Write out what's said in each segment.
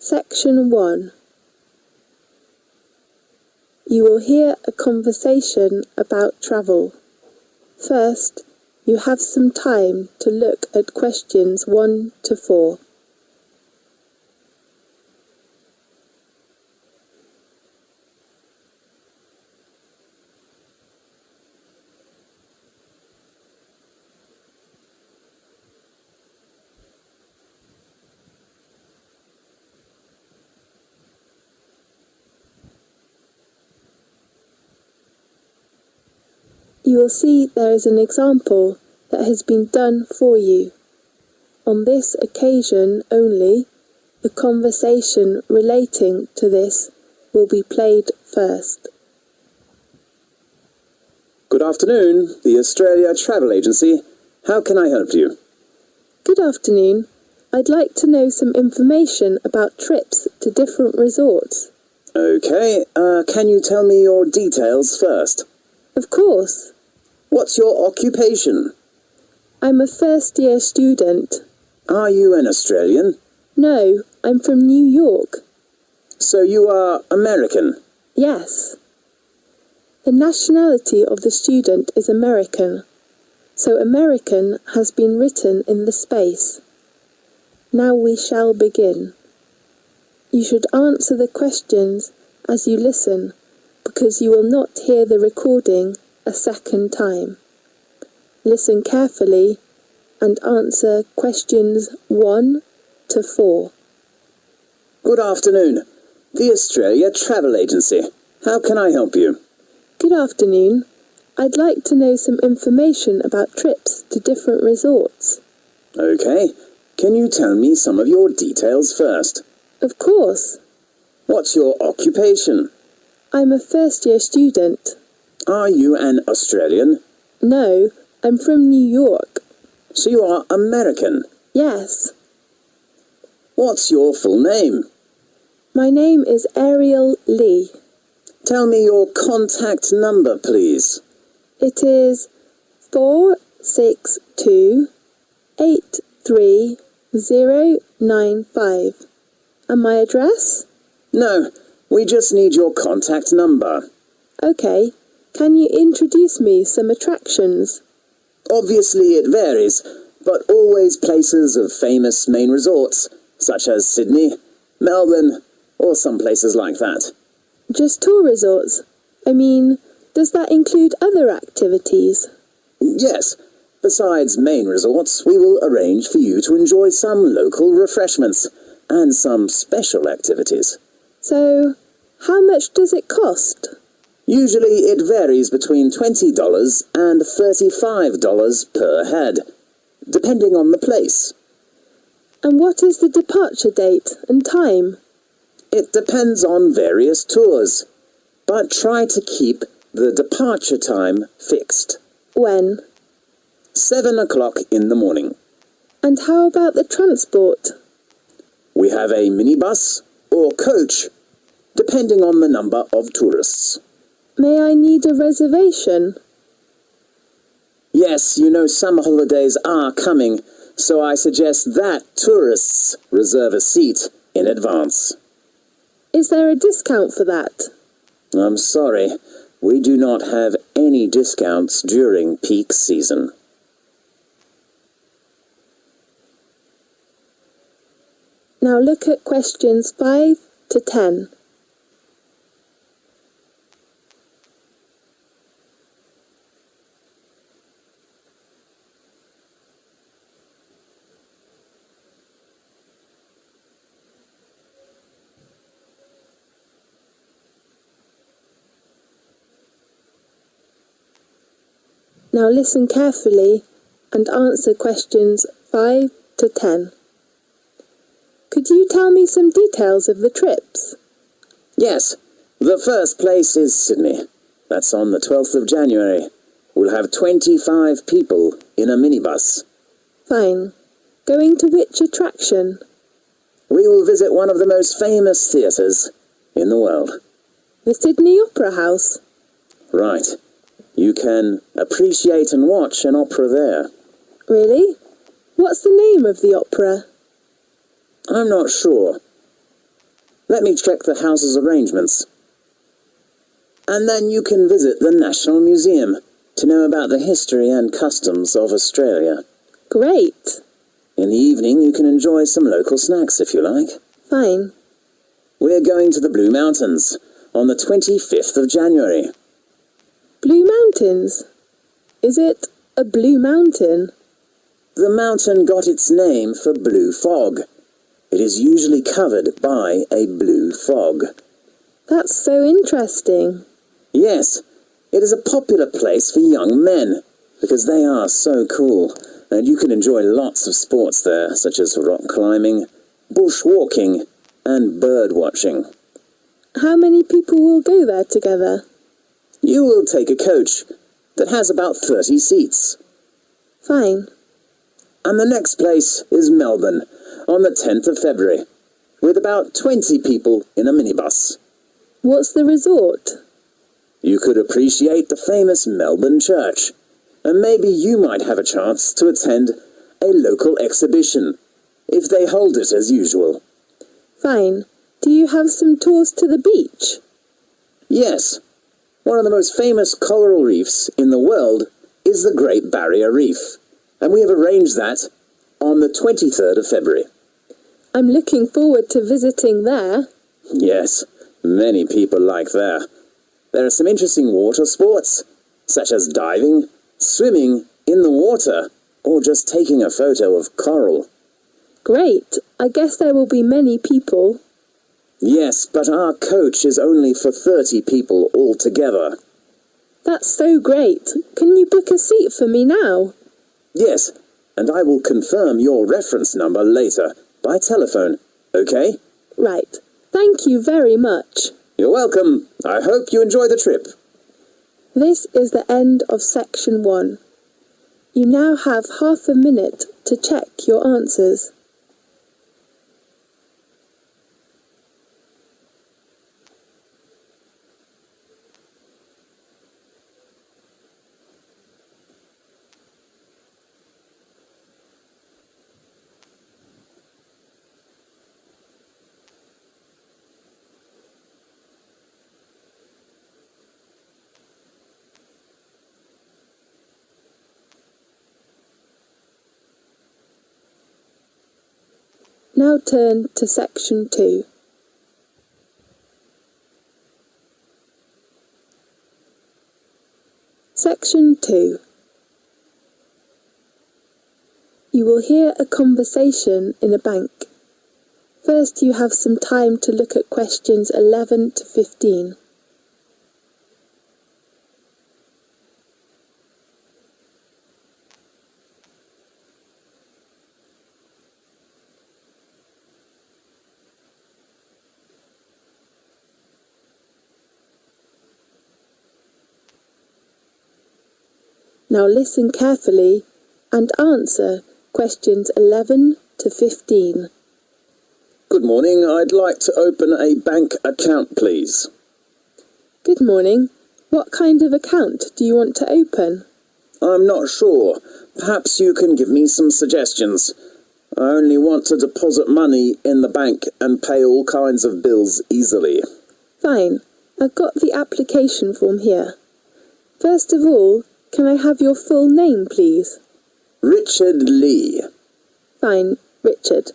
Section 1. You will hear a conversation about travel. First, you have some time to look at questions 1 to 4. You will see there is an example that has been done for you. On this occasion only, the conversation relating to this will be played first. Good afternoon, the Australia Travel Agency. How can I help you? Good afternoon. I'd like to know some information about trips to different resorts. Okay, can you tell me your details first? Of course. What's your occupation? I'm a first-year student. Are you an Australian? No, I'm from New York. So you are American? Yes. The nationality of the student is American, so American has been written in the space. Now we shall begin. You should answer the questions as you listen, because you will not hear the recording a second time. Listen carefully and answer questions 1 to 4. Good afternoon, the Australia Travel Agency. How can I help you? Good afternoon. I'd like to know some information about trips to different resorts. Okay, can you tell me some of your details first? Of course. What's your occupation? I'm a first-year student. Are you an Australian? No, I'm from New York. So you are American? Yes. What's your full name? My name is Ariel Lee. Tell me your contact number, please. It is 462-83095. And my address? No, we just need your contact number. Okay. Can you introduce me some attractions? Obviously it varies, but always places of famous main resorts, such as Sydney, Melbourne, or some places like that. Just tour resorts? I mean, does that include other activities? Yes. Besides main resorts, we will arrange for you to enjoy some local refreshments and some special activities. So, how much does it cost? Usually it varies between $20 and $35 per head, depending on the place. And what is the departure date and time? It depends on various tours, but try to keep the departure time fixed. When? 7 o'clock in the morning. And how about the transport? We have a minibus or coach, depending on the number of tourists. May I need a reservation? Yes, you know summer holidays are coming, so I suggest that tourists reserve a seat in advance. Is there a discount for that? I'm sorry, we do not have any discounts during peak season. Now look at questions 5 to 10. Now listen carefully and answer questions 5 to 10. Could you tell me some details of the trips? Yes, the first place is Sydney. That's on the 12th of January. We'll have 25 people in a minibus. Fine. Going to which attraction? We will visit one of the most famous theatres in the world. The Sydney Opera House. Right. You can appreciate and watch an opera there. Really? What's the name of the opera? I'm not sure. Let me check the house's arrangements. And then you can visit the National Museum to know about the history and customs of Australia. Great. In the evening, you can enjoy some local snacks if you like. Fine. We're going to the Blue Mountains on the 25th of January. Blue Mountains? Is it a blue mountain? The mountain got its name for blue fog. It is usually covered by a blue fog. That's so interesting. Yes, it is a popular place for young men because they are so cool, and you can enjoy lots of sports there, such as rock climbing, bushwalking, and bird watching. How many people will go there together? You will take a coach that has about 30 seats. Fine. And the next place is Melbourne on the 10th of February, with about 20 people in a minibus. What's the resort? You could appreciate the famous Melbourne Church, and maybe you might have a chance to attend a local exhibition, if they hold it as usual. Fine. Do you have some tours to the beach? Yes. One of the most famous coral reefs in the world is the Great Barrier Reef, and we have arranged that on the 23rd of February. I'm looking forward to visiting there. Yes, many people like there. There are some interesting water sports, such as diving, swimming in the water, or just taking a photo of coral. Great. I guess there will be many people. Yes, but our coach is only for 30 people altogether. That's so great. Can you book a seat for me now? Yes, and I will confirm your reference number later, by telephone, okay? Right. Thank you very much. You're welcome. I hope you enjoy the trip. This is the end of section 1. You now have half a minute to check your answers. Now turn to section 2. Section 2. You will hear a conversation in a bank. First, you have some time to look at questions 11 to 15. Now listen carefully and answer questions 11 to 15. Good morning. I'd like to open a bank account, please. Good morning. What kind of account do you want to open? I'm not sure. Perhaps you can give me some suggestions. I only want to deposit money in the bank and pay all kinds of bills easily. Fine. I've got the application form here. First of all, can I have your full name, please? Richard Lee. Fine, Richard.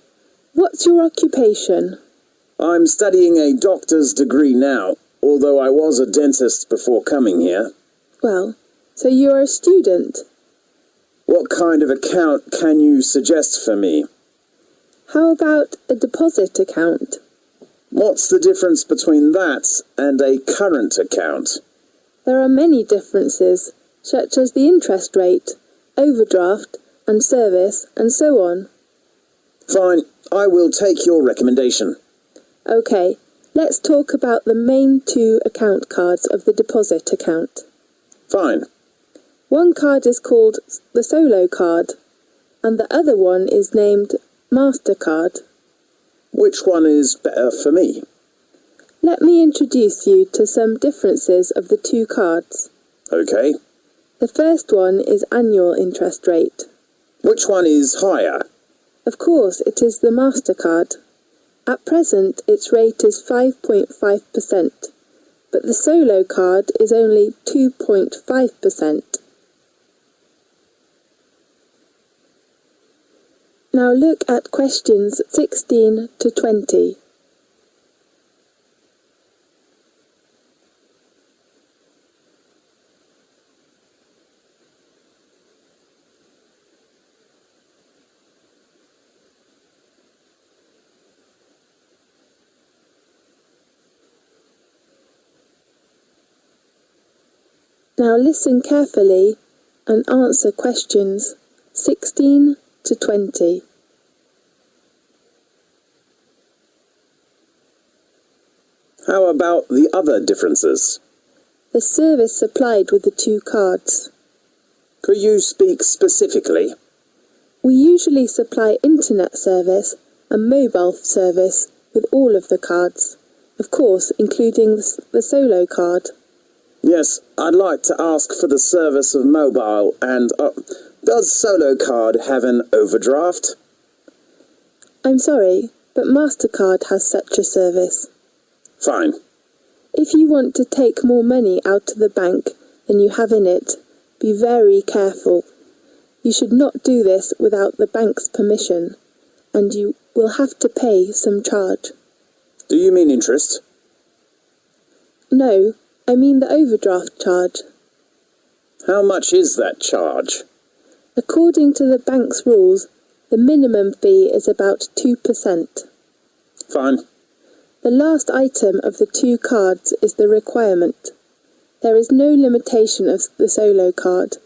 What's your occupation? I'm studying a doctor's degree now, although I was a dentist before coming here. Well, so you're a student. What kind of account can you suggest for me? How about a deposit account? What's the difference between that and a current account? There are many differences, such as the interest rate, overdraft and service, and so on. Fine, I will take your recommendation. OK, let's talk about the main two account cards of the deposit account. Fine. One card is called the Solo card, and the other one is named MasterCard. Which one is better for me? Let me introduce you to some differences of the two cards. Okay. The first one is annual interest rate. Which one is higher? Of course, it is the MasterCard. At present, its rate is 5.5%, but the solo card is only 2.5%. Now look at questions 16 to 20. Now listen carefully and answer questions 16 to 20. How about the other differences? The service supplied with the two cards. Could you speak specifically? We usually supply internet service and mobile service with all of the cards, of course including the solo card. Yes, I'd like to ask for the service of mobile and does Solo Card have an overdraft? I'm sorry, but MasterCard has such a service. Fine. If you want to take more money out of the bank than you have in it, be very careful. You should not do this without the bank's permission, and you will have to pay some charge. Do you mean interest? No, I mean the overdraft charge. How much is that charge? According to the bank's rules, the minimum fee is about 2%. Fine. The last item of the two cards is the requirement. There is no limitation of the solo card,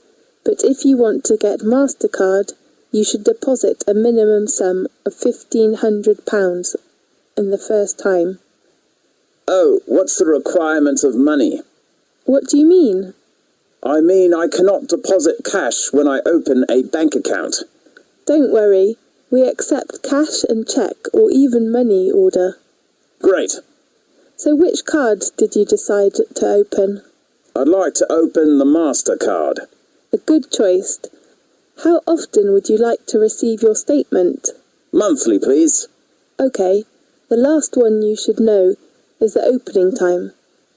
but if you want to get MasterCard, you should deposit a minimum sum of £1,500 in the first time. Oh, what's the requirement of money? What do you mean? I mean I cannot deposit cash when I open a bank account. Don't worry, we accept cash and cheque or even money order. Great. So which card did you decide to open? I'd like to open the MasterCard. A good choice. How often would you like to receive your statement? Monthly, please. OK, the last one you should know is the opening time.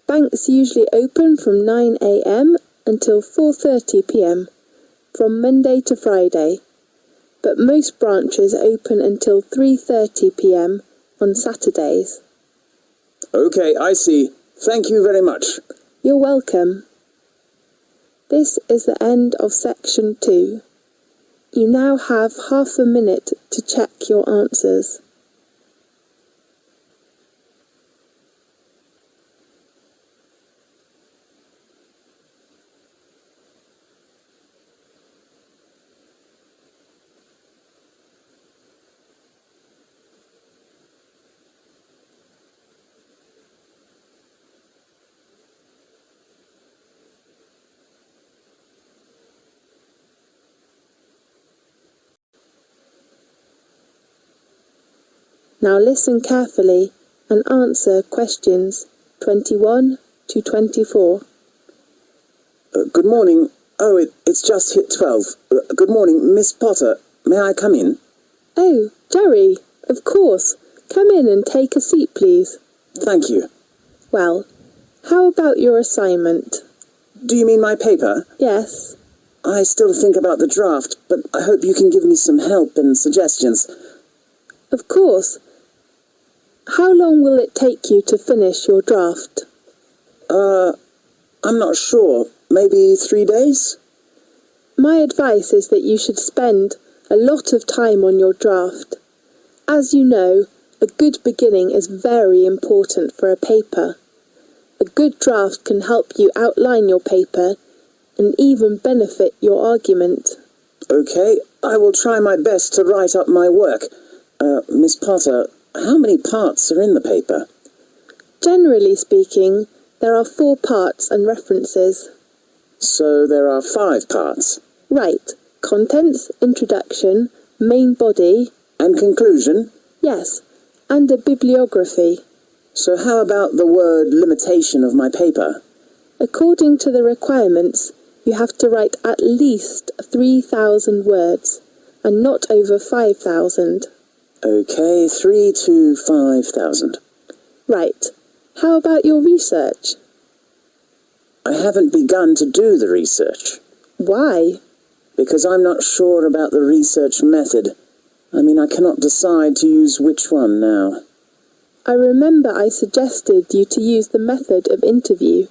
Banks usually open from 9 a.m. until 4:30 p.m. from Monday to Friday, but most branches open until 3:30 p.m. on Saturdays. OK, I see. Thank you very much. You're welcome. This is the end of section 2. You now have half a minute to check your answers. Now listen carefully and answer questions 21 to 24. Good morning. Oh, it's just hit 12. Good morning, Miss Potter. May I come in? Oh, Jerry, of course. Come in and take a seat, please. Thank you. Well, how about your assignment? Do you mean my paper? Yes. I still think about the draft, but I hope you can give me some help and suggestions. Of course. How long will it take you to finish your draft? I'm not sure. Maybe 3 days? My advice is that you should spend a lot of time on your draft. As you know, a good beginning is very important for a paper. A good draft can help you outline your paper and even benefit your argument. OK, I will try my best to write up my work. Miss Potter, how many parts are in the paper? Generally speaking, there are 4 parts and references. So there are 5 parts? Right. Contents, introduction, main body... And conclusion? Yes, and a bibliography. So how about the word limitation of my paper? According to the requirements, you have to write at least 3,000 words, and not over 5,000. Okay, 3 to 5,000. Right. How about your research? I haven't begun to do the research. Why? Because I'm not sure about the research method. I cannot decide to use which one now. I remember I suggested you to use the method of interview.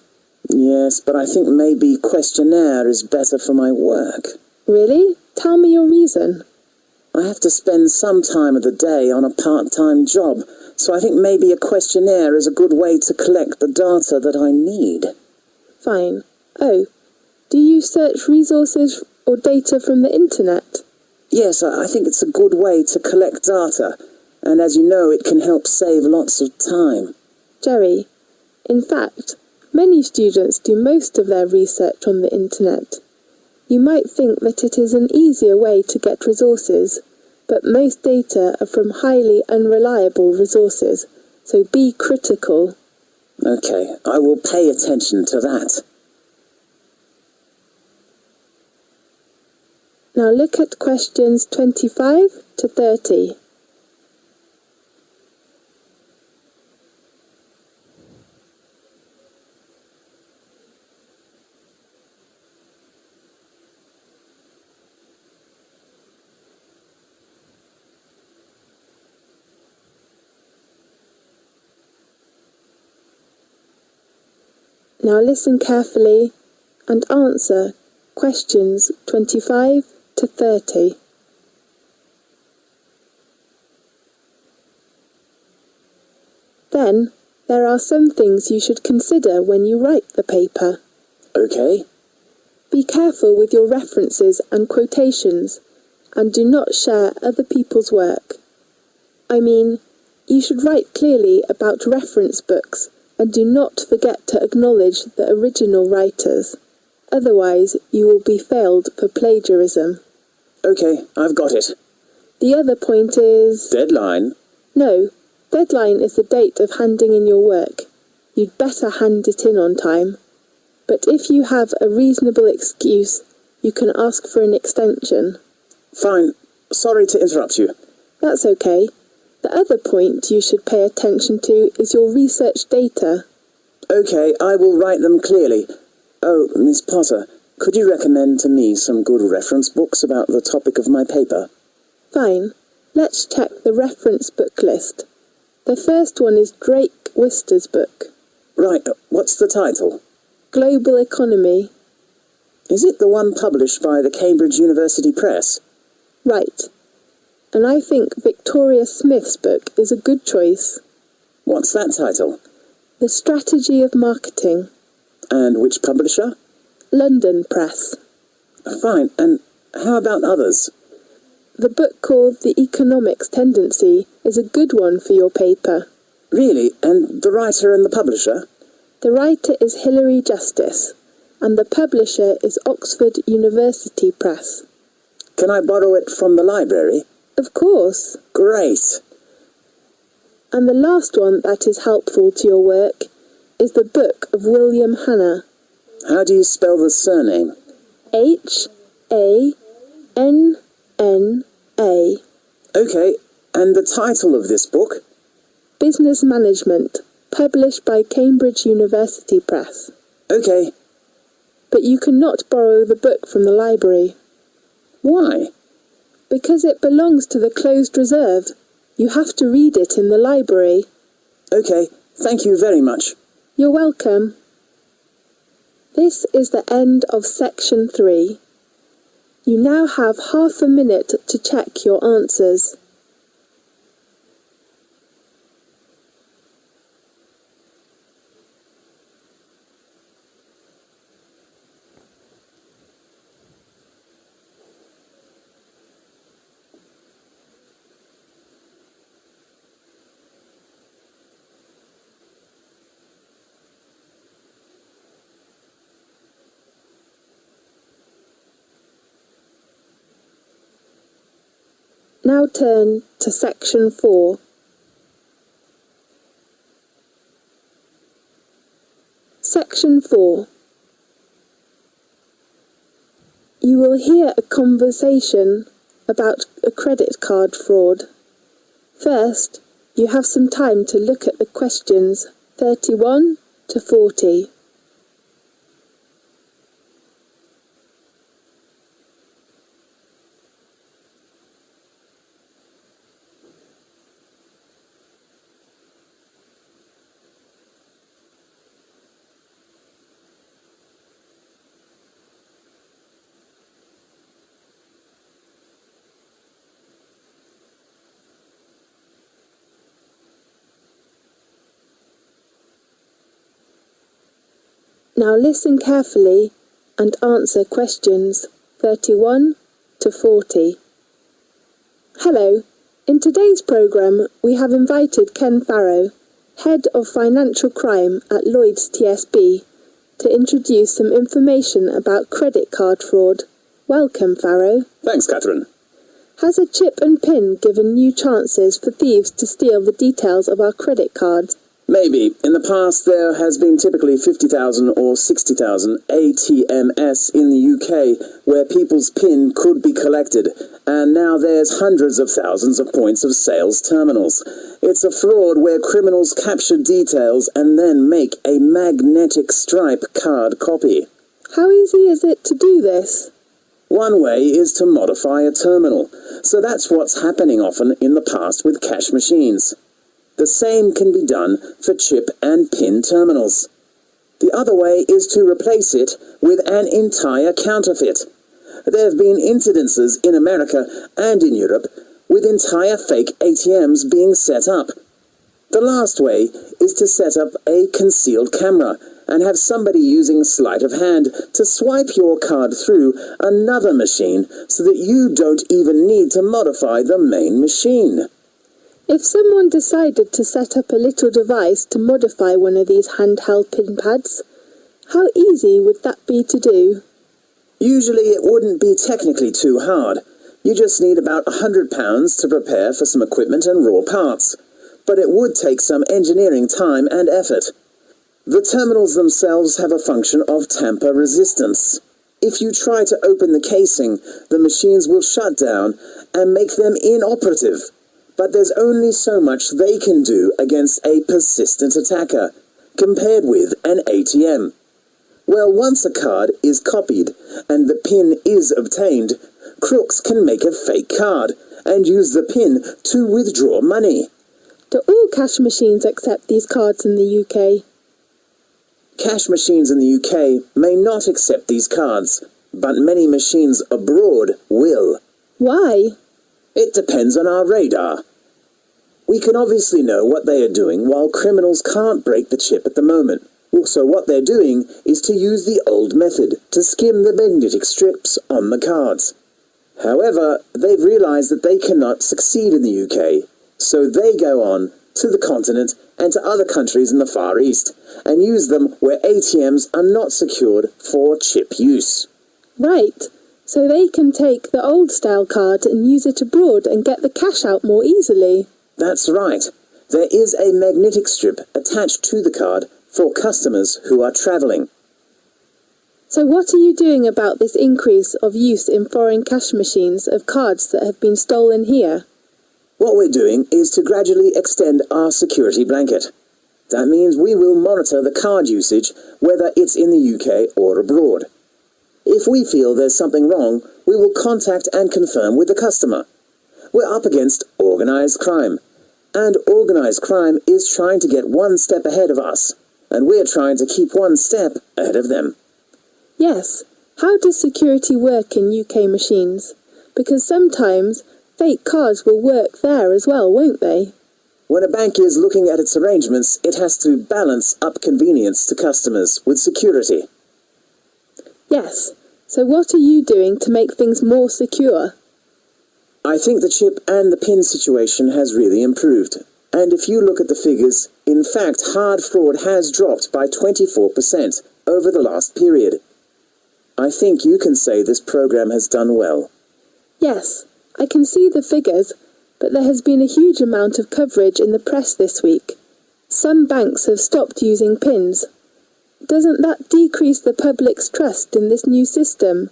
Yes, but I think maybe questionnaire is better for my work. Really? Tell me your reason. I have to spend some time of the day on a part-time job, so I think maybe a questionnaire is a good way to collect the data that I need. Fine. Oh, do you search resources or data from the internet? Yes, I think it's a good way to collect data, and as you know, it can help save lots of time. Jerry, in fact, many students do most of their research on the internet. You might think that it is an easier way to get resources, but most data are from highly unreliable resources, so be critical. Okay, I will pay attention to that. Now look at questions 25 to 30. Now listen carefully and answer questions 25 to 30. Then, there are some things you should consider when you write the paper. Okay. Be careful with your references and quotations, and do not share other people's work. You should write clearly about reference books, and do not forget to acknowledge the original writers. Otherwise, you will be failed for plagiarism. Okay, I've got it. The other point is... Deadline? No, deadline is the date of handing in your work. You'd better hand it in on time. But if you have a reasonable excuse, you can ask for an extension. Fine. Sorry to interrupt you. That's okay. The other point you should pay attention to is your research data. Okay, I will write them clearly. Oh, Miss Potter, could you recommend to me some good reference books about the topic of my paper? Fine. Let's check the reference book list. The first one is Drake Wister's book. Right, what's the title? Global Economy. Is it the one published by the Cambridge University Press? Right. And I think Victoria Smith's book is a good choice. What's that title? The Strategy of Marketing. And which publisher? London Press. Fine, and how about others? The book called The Economics Tendency is a good one for your paper. Really? And the writer and the publisher? The writer is Hilary Justice, and the publisher is Oxford University Press. Can I borrow it from the library? Of course. Great. And the last one that is helpful to your work is the book of William Hanna. How do you spell the surname? Hanna. Okay, and the title of this book? Business Management, published by Cambridge University Press. Okay. But you cannot borrow the book from the library. Why? Because it belongs to the closed reserve. You have to read it in the library. Okay, thank you very much. You're welcome. This is the end of section 3. You now have half a minute to check your answers. Now turn to section 4. Section 4. You will hear a conversation about a credit card fraud. First, you have some time to look at the questions 31 to 40. Now listen carefully and answer questions 31 to 40. Hello, in today's programme we have invited Ken Farrow, Head of Financial Crime at Lloyds TSB, to introduce some information about credit card fraud. Welcome, Farrow. Thanks, Catherine. Has a chip and PIN given new chances for thieves to steal the details of our credit cards? Maybe. In the past, there has been typically 50,000 or 60,000 ATMs in the UK where people's PIN could be collected, and now there's hundreds of thousands of points of sales terminals. It's a fraud where criminals capture details and then make a magnetic stripe card copy. How easy is it to do this? One way is to modify a terminal, so that's what's happening often in the past with cash machines. The same can be done for chip and PIN terminals. The other way is to replace it with an entire counterfeit. There have been incidences in America and in Europe with entire fake ATMs being set up. The last way is to set up a concealed camera and have somebody using sleight of hand to swipe your card through another machine so that you don't even need to modify the main machine. If someone decided to set up a little device to modify one of these handheld PIN pads, how easy would that be to do? Usually it wouldn't be technically too hard. You just need about £100 to prepare for some equipment and raw parts. But it would take some engineering time and effort. The terminals themselves have a function of tamper resistance. If you try to open the casing, the machines will shut down and make them inoperative. But there's only so much they can do against a persistent attacker, compared with an ATM. Well, once a card is copied and the PIN is obtained, crooks can make a fake card and use the PIN to withdraw money. Do all cash machines accept these cards in the UK? Cash machines in the UK may not accept these cards, but many machines abroad will. Why? It depends on our radar. We can obviously know what they are doing while criminals can't break the chip at the moment. So what they're doing is to use the old method to skim the magnetic strips on the cards. However, they've realized that they cannot succeed in the UK, so they go on to the continent and to other countries in the Far East and use them where ATMs are not secured for chip use. Right. So they can take the old-style card and use it abroad and get the cash out more easily. That's right. There is a magnetic strip attached to the card for customers who are travelling. So what are you doing about this increase of use in foreign cash machines of cards that have been stolen here? What we're doing is to gradually extend our security blanket. That means we will monitor the card usage, whether it's in the UK or abroad. If we feel there's something wrong, we will contact and confirm with the customer. We're up against organised crime, and organised crime is trying to get one step ahead of us, and we're trying to keep one step ahead of them. Yes. How does security work in UK machines? Because sometimes fake cards will work there as well, won't they? When a bank is looking at its arrangements, it has to balance up convenience to customers with security. Yes. So what are you doing to make things more secure? I think the chip and the PIN situation has really improved. And if you look at the figures, in fact, hard fraud has dropped by 24% over the last period. I think you can say this program has done well. Yes, I can see the figures, but there has been a huge amount of coverage in the press this week. Some banks have stopped using PINs. Doesn't that decrease the public's trust in this new system?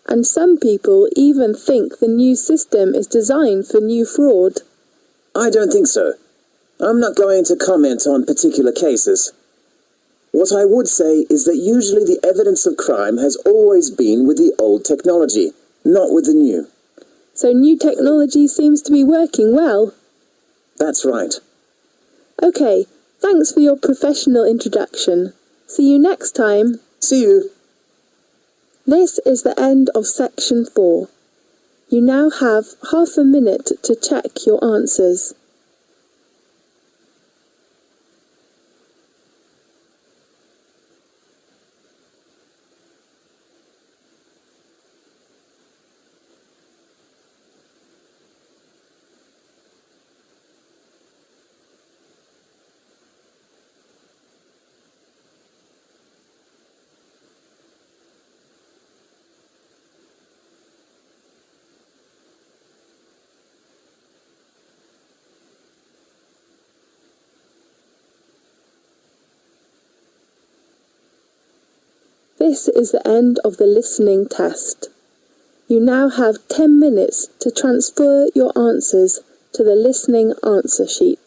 And some people even think the new system is designed for new fraud. I don't think so. I'm not going to comment on particular cases. What I would say is that usually the evidence of crime has always been with the old technology, not with the new. So new technology seems to be working well. That's right. Okay, thanks for your professional introduction. See you next time. See you. This is the end of section 4. You now have half a minute to check your answers. This is the end of the listening test. You now have 10 minutes to transfer your answers to the listening answer sheet.